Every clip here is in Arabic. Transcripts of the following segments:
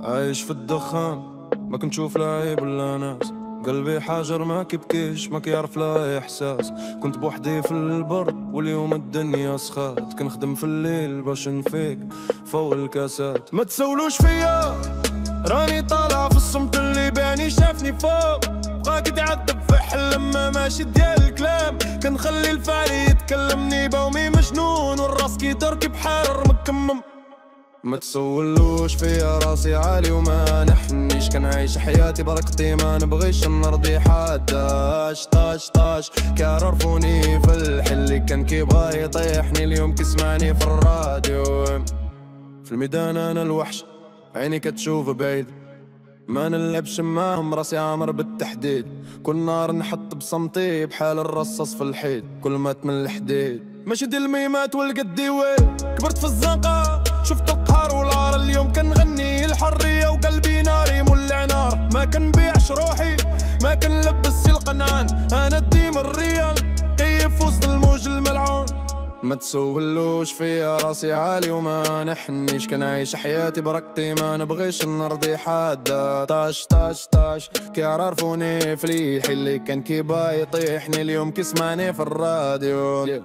عايش في الدخان، ما كنشوف لعيب ولا ناس. قلبي حاجر ما كيبكيش، ما كيعرف لا احساس. كنت بوحدي في البر واليوم الدنيا سخات. كنخدم في الليل باش نفيق فوق الكاسات. ما تسولوش فيا راني طالع في الصمت، اللي باني شافني فوق بقاك تعذب في حلم ما ماشي ديال الكلام. كنخلي الفعل يتكلمني بومي مجنون، والراس كيتركب حار مكمم. ما تسولوش فيا راسي عالي وما نحنيش. كنعيش حياتي بركتي ما نبغيش نرضي حدا. طاش كيعرفوني في الحل، اللي كان كيبغى يطيحني اليوم كيسمعني في الراديو. في الميدان انا الوحش، عيني كتشوف بعيد. ما نلعبش معاهم راسي عامر بالتحديد. كل نهار نحط بصمتي بحال الرصاص في الحيط. كل ما تمل الحديد ماشي ديال الميمات والقدي وين. كبرت في الزنقة شفت القهر والعار، اليوم كنغني الحرية وقلبي ناري مولع نار. ما كنبيعش روحي ما كنلبس القنعان، انا ديما الريال كيف وسط الموج الملعون. ما تسولوش فيا راسي عالي وما نحنيش. كنعيش حياتي بركتي ما نبغيش نرضي حدا. طاش كيعرفوني في الحي، اللي كان كيبا يطيحني اليوم كيسمعني في الراديو.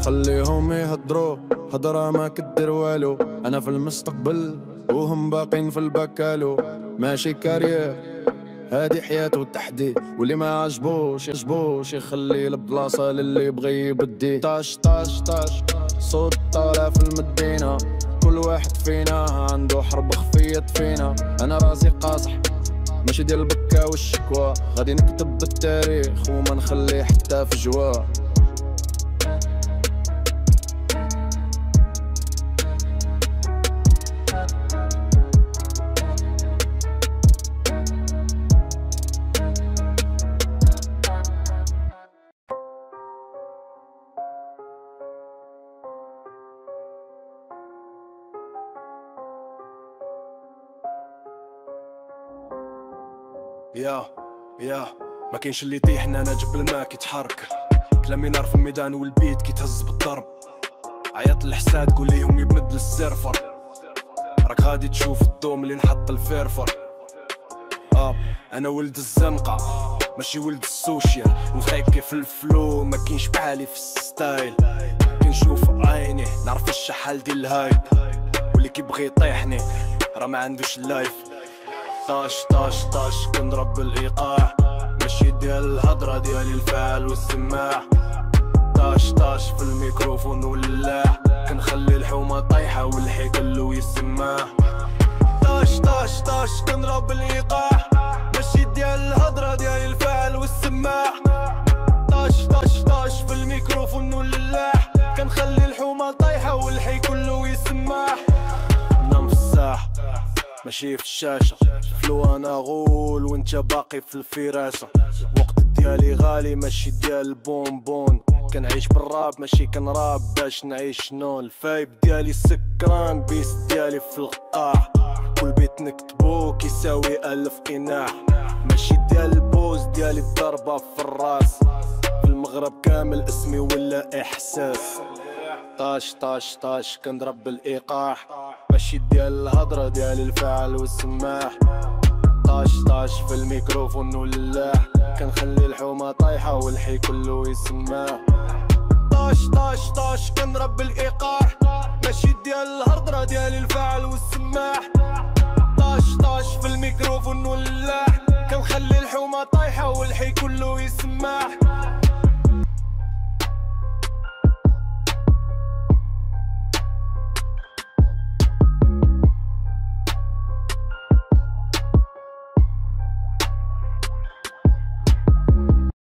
خليهم يهدروا هضرة ما كدير والو. انا في المستقبل وهم باقين في البكالو. ماشي كارير هادي حياته تحديد، واللي ما عجبوش يخلي البلاصة للي يبغي يبدي. طاش صوت طالع في المدينة، كل واحد فينا عنده حرب خفية فينا. انا راسي قاصح ماشي ديال البكا والشكوى، غادي نكتب بالتاريخ وما نخلي حتى في جوا. يا ما كاينش اللي يطيحنا، انا جبل ما كيتحرك. كلامي نار في الميدان والبيت كيتهز بالضرب. عيط للحساد قول ليهم يبند للزرفر، راك غادي تشوف الدوم اللي نحط الفيرفر. انا ولد الزنقة ماشي ولد السوشيال، نخيك في الفلو ما كاينش بحالي في الستايل. كنشوف عيني نعرف الشحال ديال الهايب، واللي كيبغي يطيحني راه ما عندوش اللايف. طاش كنضرب بالايقاع، ماشي ديال الهضره ديالي الفعل والسماع. طاش في الميكروفون واللاح، كنخلي الحومه طايحه والحي كله يسمع. طاش كنضرب بالايقاع، ماشي ديال الهضره ديالي الفعل والسماع. طاش في الميكروفون واللاح، كنخلي الحومه طايحه والحي كله يسمع. نام في الساحه ماشي في الشاشة، فلو انا غول وانت باقي في الفراشة. وقت ديالي غالي ماشي ديال البونبون، كنعيش بالراب ماشي كنراب باش نعيش نون. الفايب ديالي سكران بيس ديالي في القاع، كل بيت نكتبو كيساوي 1000 قناع. ماشي ديال البوز ديالي الضربة في الراس، في المغرب كامل اسمي ولا احساس. طاش كنضرب بالايقاع، ماشي ديال الهضره ديال الفعل والسماح. طاش في الميكروفون واللاح، كنخلي الحومه طايحه والحي كله يسمع. طاش كنضرب بالايقاع، ماشي ديال الهضره ديال الفعل والسماح. طاش في الميكروفون واللاح، كنخلي الحومه طايحه والحي كله يسمع.